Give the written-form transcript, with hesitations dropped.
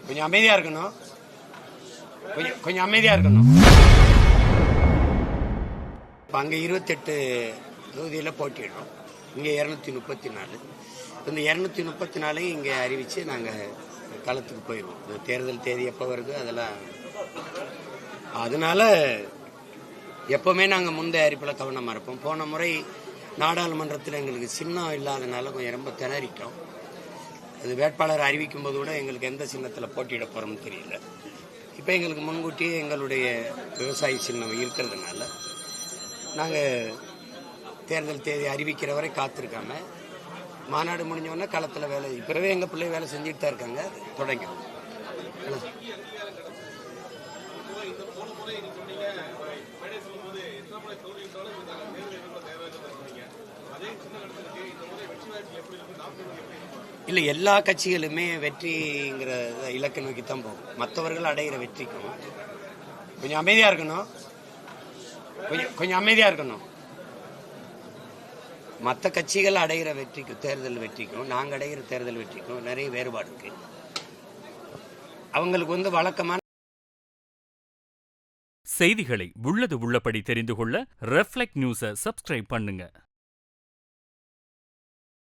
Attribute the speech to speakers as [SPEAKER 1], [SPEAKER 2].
[SPEAKER 1] கொஞ்சம் அமைதியா இருக்கணும். கொஞ்சம் அமைதியா இருக்கணும். அங்க 28 தொகுதியில போட்டியிடுறோம். இங்க 234. இந்த 234 இங்க அறிவிச்சு நாங்க களத்துக்கு போயிடுவோம். இந்த தேர்தல் தேதி எப்ப வருது அதெல்லாம். அதனால எப்பவுமே நாங்க முந்தைய அறிப்பில் கவனமா இருப்போம். போன முறை நாடாளுமன்றத்தில் எங்களுக்கு சின்னம் இல்லாதனால கொஞ்சம் ரொம்ப திணறிட்டோம். அது வேட்பாளர் அறிவிக்கும் போது கூட எங்களுக்கு எந்த சின்னத்தில் போட்டியிட போறோம்னு தெரியல. இப்போ எங்களுக்கு முன்கூட்டியே எங்களுடைய விவசாய சின்னம் இருக்கிறதுனால நாங்கள் தேர்தல் தேதி அறிவிக்கிற வரை காத்திருக்காம மாநாடு முடிஞ்சோடனே களத்தில் வேலை இப்பவே எங்கள் பிள்ளை வேலை செஞ்சுட்டு தான் இருக்காங்க. தொடங்க இல்லை, எல்லா கட்சிகளுமே வெற்றிங்கிற இலக்கை நோக்கி தான் போகும். மற்றவர்கள் அடைகிற வெற்றிக்கும் கொஞ்சம் அமைதியா இருக்கணும். கொஞ்சம் அமைதியா இருக்கணும். மற்ற கட்சிகள் அடைகிற வெற்றிக்கும் தேர்தல் வெற்றிக்கும் நாங்கள் அடைகிற தேர்தல் வெற்றிக்கும் நிறைய வேறுபாடு இருக்கு. அவங்களுக்கு வழக்கமான
[SPEAKER 2] செய்திகளை உள்ளது உள்ளபடி தெரிந்து கொள்ள ரெஃப்ளெக்ட் நியூஸை சப்ஸ்கிரைப் பண்ணுங்க.